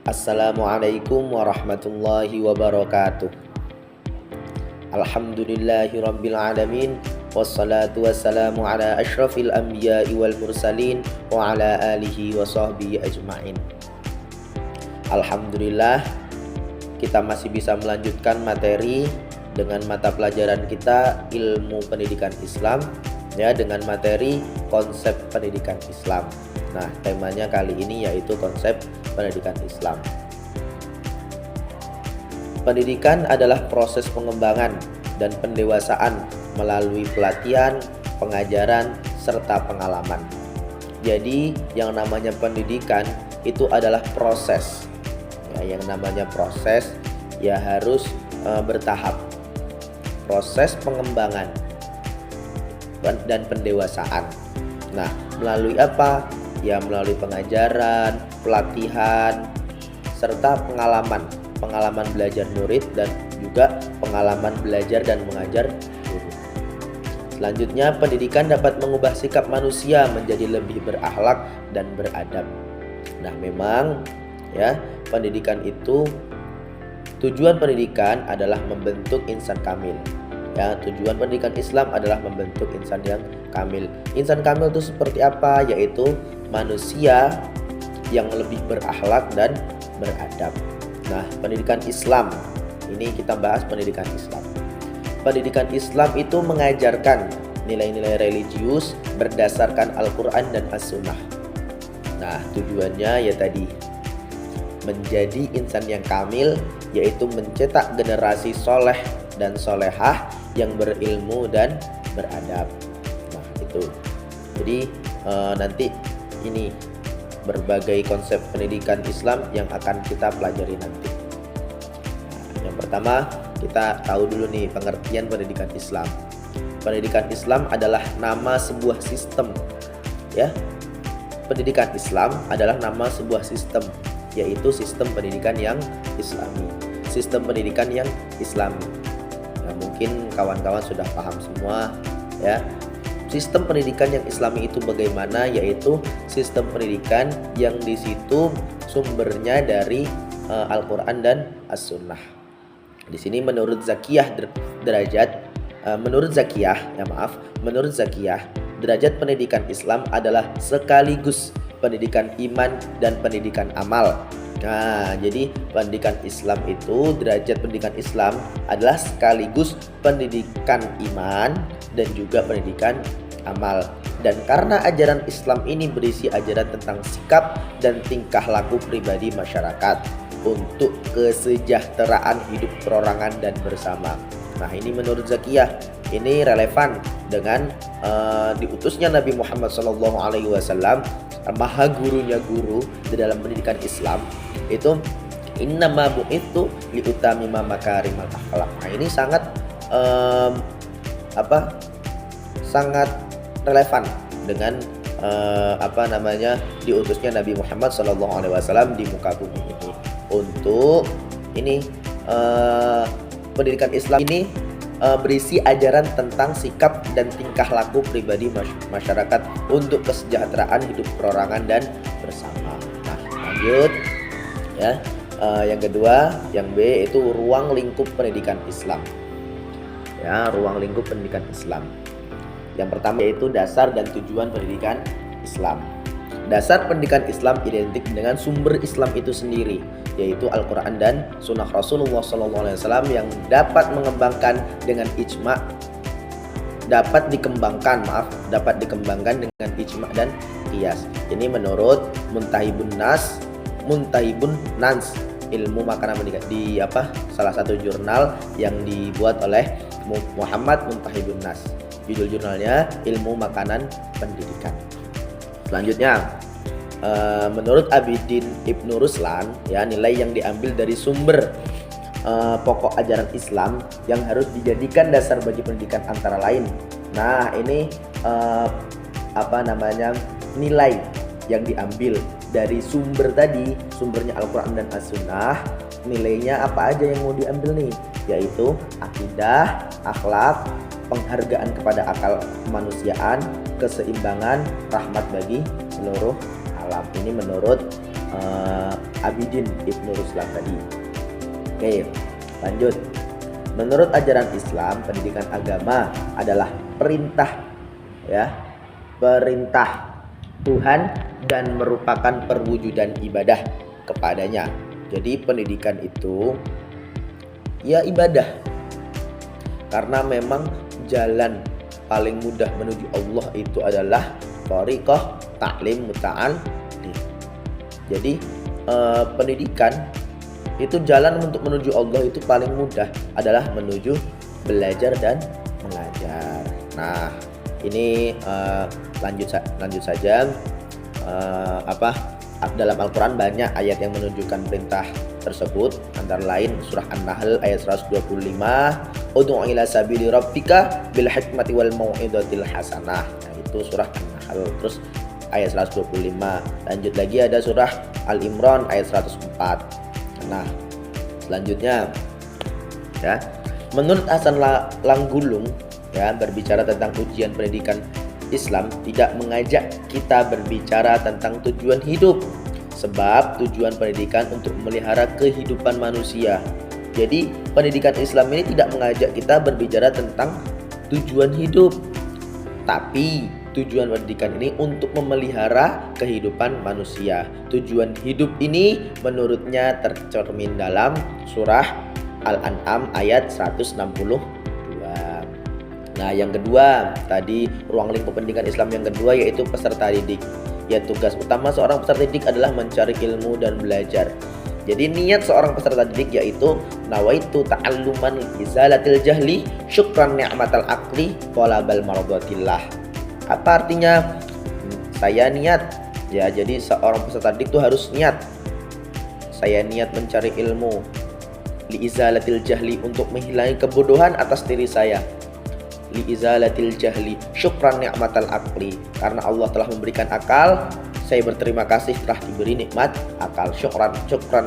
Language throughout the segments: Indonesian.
Assalamualaikum warahmatullahi wabarakatuh. Alhamdulillahirabbil alamin, wassalatu wassalamu ala asyrafil anbiya'i wal mursalin wa ala alihi wa sahbihi ajma'in. Alhamdulillah, kita masih bisa melanjutkan materi dengan mata pelajaran kita ilmu pendidikan Islam, ya, dengan materi konsep pendidikan Islam. Nah, temanya kali ini yaitu konsep pendidikan Islam. Pendidikan adalah proses pengembangan dan pendewasaan melalui pelatihan, pengajaran, serta pengalaman. Jadi, yang namanya pendidikan itu adalah proses. Ya, yang namanya proses ya harus bertahap. Proses pengembangan dan pendewasaan. Nah, melalui apa? Ya, melalui pengajaran, pelatihan, serta pengalaman belajar murid dan juga pengalaman belajar dan mengajar guru. Selanjutnya, pendidikan dapat mengubah sikap manusia menjadi lebih berakhlak dan beradab. Nah, memang ya, tujuan pendidikan adalah membentuk insan kamil. Ya, tujuan pendidikan Islam adalah membentuk insan yang kamil. Insan kamil itu seperti apa? Yaitu manusia yang lebih berakhlak dan beradab. Nah, pendidikan Islam, ini kita bahas pendidikan Islam. Pendidikan Islam itu mengajarkan nilai-nilai religius berdasarkan Al-Quran dan As-Sunnah. Nah, tujuannya ya tadi, menjadi insan yang kamil, yaitu mencetak generasi soleh dan solehah yang berilmu dan beradab. Nah, itu. Jadi nanti ini berbagai konsep pendidikan Islam yang akan kita pelajari nanti. Nah, yang pertama, kita tahu dulu nih pengertian pendidikan Islam. Pendidikan Islam adalah nama sebuah sistem. Ya. Pendidikan Islam adalah nama sebuah sistem, yaitu sistem pendidikan yang Islami. Sistem pendidikan yang Islami. Nah, mungkin kawan-kawan sudah paham semua, ya. Sistem pendidikan yang Islami itu bagaimana? Yaitu sistem pendidikan yang di situ sumbernya dari Al-Quran dan As-Sunnah. Di sini menurut Zakiyah derajat pendidikan Islam adalah sekaligus pendidikan iman dan pendidikan amal. Nah, jadi pendidikan Islam itu, derajat pendidikan Islam adalah sekaligus pendidikan iman dan juga pendidikan amal. Dan karena ajaran Islam ini berisi ajaran tentang sikap dan tingkah laku pribadi masyarakat untuk kesejahteraan hidup perorangan dan bersama. Nah, ini menurut Zakiyah, ini relevan dengan diutusnya Nabi Muhammad SAW, maha gurunya guru di dalam pendidikan Islam. Itu innama bu'itsu liutamima makarimal akhlak. Nah, ini sangat sangat relevan dengan diutusnya Nabi Muhammad SAW di muka bumi ini. Untuk ini pendidikan Islam ini berisi ajaran tentang sikap dan tingkah laku pribadi masyarakat untuk kesejahteraan hidup perorangan dan bersama. Nah, lanjut ya. Yang kedua, yang B, itu ruang lingkup pendidikan Islam. Ya, ruang lingkup pendidikan Islam. Yang pertama yaitu dasar dan tujuan pendidikan Islam. Dasar pendidikan Islam identik dengan sumber Islam itu sendiri, yaitu Al-Quran dan Sunnah Rasulullah SAW yang dapat dengan dapat dikembangkan dengan ijma' dan qiyas. Ini menurut Muntahibun Nans, ilmu makanan pendidikan, di salah satu jurnal yang dibuat oleh Muhammad Muntahibun Nas. Judul jurnalnya Ilmu Makanan Pendidikan. Selanjutnya, menurut Abidin Ibnu Ruslan, ya, nilai yang diambil dari sumber pokok ajaran Islam yang harus dijadikan dasar bagi pendidikan antara lain. Nah, ini nilai yang diambil dari sumber tadi, sumbernya Al-Quran dan As-Sunnah. Nilainya apa aja yang mau diambil nih? Yaitu akidah, akhlak, penghargaan kepada akal kemanusiaan, keseimbangan, rahmat bagi seluruh alam. Ini menurut Abidin Ibnu Ruslan tadi. Oke, lanjut. Menurut ajaran Islam, pendidikan agama adalah perintah Tuhan dan merupakan perwujudan ibadah kepadanya. Jadi pendidikan itu ya ibadah, karena memang jalan paling mudah menuju Allah itu adalah thariqah ta'lim muta'allim. Jadi pendidikan itu jalan untuk menuju Allah itu paling mudah adalah menuju belajar dan mengajar. Nah, ini lanjut saja. Dalam Al-Quran banyak ayat yang menunjukkan perintah tersebut, antara lain surah An-Nahl ayat 125, ud'u ila sabili rabbika bil hikmati wal mau'izatil hasanah. Nah, itu surah An-Nahl. Terus ayat 125. Lanjut lagi ada surah Al-Imran ayat 104. Nah, selanjutnya ya, menurut Hasan Langgulung ya, berbicara tentang ujian pendidikan Islam tidak mengajak kita berbicara tentang tujuan hidup, sebab tujuan pendidikan untuk memelihara kehidupan manusia. Jadi pendidikan Islam ini tidak mengajak kita berbicara tentang tujuan hidup, tapi tujuan pendidikan ini untuk memelihara kehidupan manusia. Tujuan hidup ini menurutnya tercermin dalam surah Al-An'am ayat 162. Nah, yang kedua tadi, ruang lingkup pendidikan Islam yang kedua yaitu peserta didik. Ya, tugas utama seorang peserta didik adalah mencari ilmu dan belajar. Jadi niat seorang peserta didik yaitu nawaitu ta'alluman izalatil jahli syukran ni'matal aqli talabal maradatillah. Apa artinya? Saya niat ya, jadi seorang peserta didik itu harus niat. Saya niat mencari ilmu liizalatil jahli, untuk menghilangi kebodohan atas diri saya. Liizalatil jahli syukran ni'matal aqli, karena Allah telah memberikan akal, saya berterima kasih telah diberi nikmat akal. Syukran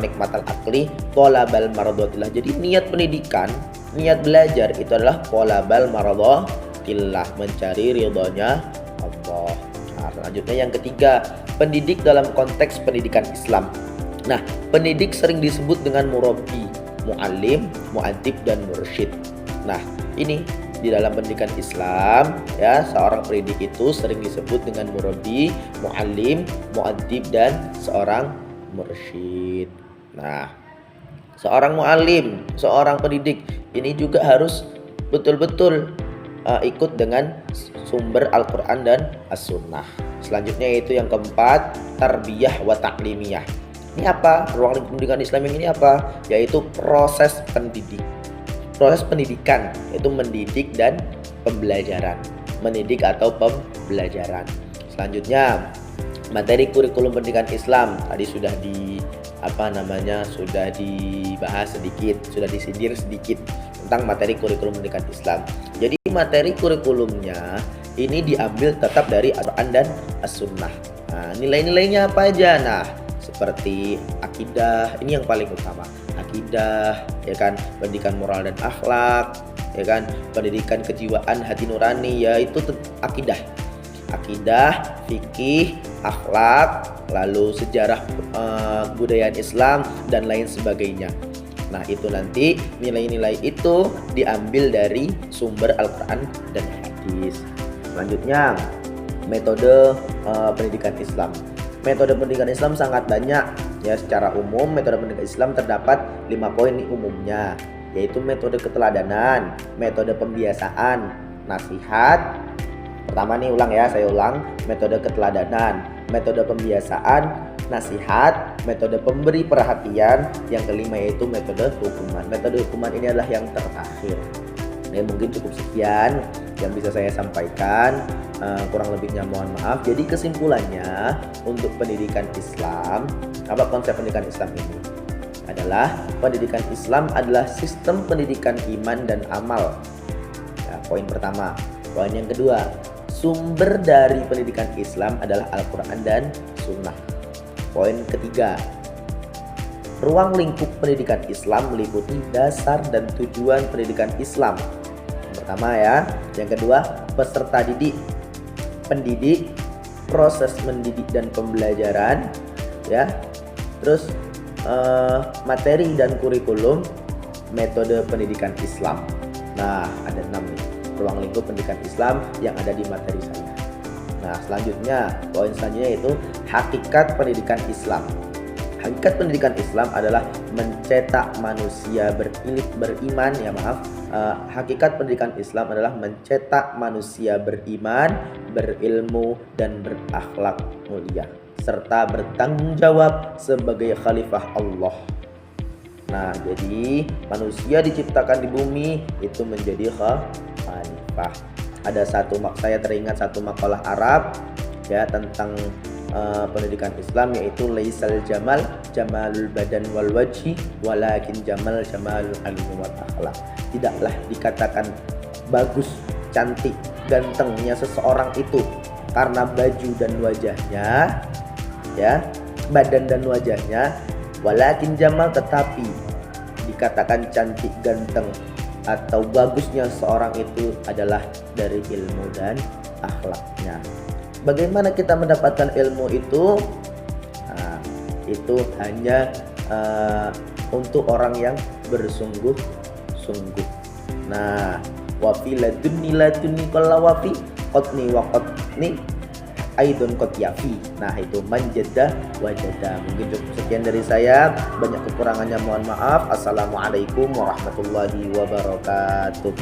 nikmatal aqli talabal maradatillah. Jadi niat pendidikan, niat belajar itu adalah talabal maradatillah, mencari ridhonya Allah. Nah, selanjutnya yang ketiga, pendidik dalam konteks pendidikan Islam. Nah, pendidik sering disebut dengan murabbi, muallim, muadib, dan mursyid. Nah, ini di dalam pendidikan Islam ya, seorang pendidik itu sering disebut dengan murabbi, muallim, muadib, dan seorang mursyid. Nah, seorang muallim, seorang pendidik ini juga harus betul-betul ikut dengan sumber Al-Quran dan As-Sunnah. Selanjutnya yaitu yang keempat, tarbiyah wa ta'limiyah. Ini apa? Ruang lingkup pendidikan Islam yang ini apa? Yaitu proses pendidikan, yaitu mendidik dan pembelajaran. Mendidik atau pembelajaran. Selanjutnya, materi kurikulum pendidikan Islam tadi sudah sudah dibahas sedikit, sudah disindir sedikit tentang materi kurikulum pendidikan Islam. Jadi materi kurikulumnya ini diambil tetap dari Al-Quran dan As-Sunnah. Nah, nilai-nilainya apa aja? Nah, seperti akidah, ini yang paling utama. Akidah, ya kan, pendidikan moral dan akhlak, ya kan, pendidikan kejiwaan hati nurani, yaitu akidah. Akidah, fikih, akhlak, lalu sejarah kebudayaan Islam dan lain sebagainya. Nah, itu nanti nilai-nilai itu diambil dari sumber Al-Quran dan hadis. Selanjutnya, metode pendidikan Islam. Metode pendidikan Islam sangat banyak ya. Secara umum metode pendidikan Islam terdapat 5 poin nih umumnya, yaitu metode keteladanan, metode pembiasaan, nasihat. Pertama nih, saya ulang, metode keteladanan, metode pembiasaan, nasihat, metode pemberi perhatian, yang kelima yaitu metode hukuman. Metode hukuman ini adalah yang terakhir. Ya, mungkin cukup sekian yang bisa saya sampaikan, kurang lebihnya mohon maaf. Jadi kesimpulannya, untuk pendidikan Islam, apa konsep pendidikan Islam ini? Adalah pendidikan Islam adalah sistem pendidikan iman dan amal. Ya, poin pertama. Poin yang kedua, sumber dari pendidikan Islam adalah Al-Quran dan Sunnah. Poin ketiga, ruang lingkup pendidikan Islam meliputi dasar dan tujuan pendidikan Islam. Yang pertama ya, yang kedua peserta didik, pendidik, proses mendidik dan pembelajaran ya, Terus materi dan kurikulum metode pendidikan Islam. Nah, ada 6 nih ruang lingkup pendidikan Islam yang ada di materi saya. Nah, selanjutnya poin selanjutnya yaitu hakikat pendidikan Islam. Hakikat pendidikan Islam adalah mencetak manusia beriman, hakikat pendidikan Islam adalah mencetak manusia beriman, berilmu, dan berakhlak mulia, serta bertanggung jawab sebagai khalifah Allah. Nah, jadi manusia diciptakan di bumi itu menjadi khalifah. Saya teringat satu makalah Arab ya tentang pendidikan Islam, yaitu laisal jamalul badan wal wajhi walakin jamalul ilmi wal akhlak. Tidaklah dikatakan bagus, cantik, gantengnya seseorang itu karena baju dan wajahnya, ya, badan dan wajahnya, walakin jamal, tetapi dikatakan cantik, ganteng atau bagusnya seorang itu adalah dari ilmu dan akhlaknya. Bagaimana kita mendapatkan ilmu itu? Nah, itu hanya untuk orang yang bersungguh-sungguh. Nah, wa fi ladunni qalla wa fi qatni wa qatni aidun qad yafi. Nah, itu manjada wajada. Mungkin cukup sekian dari saya, banyak kekurangannya mohon maaf. Assalamualaikum warahmatullahi wabarakatuh.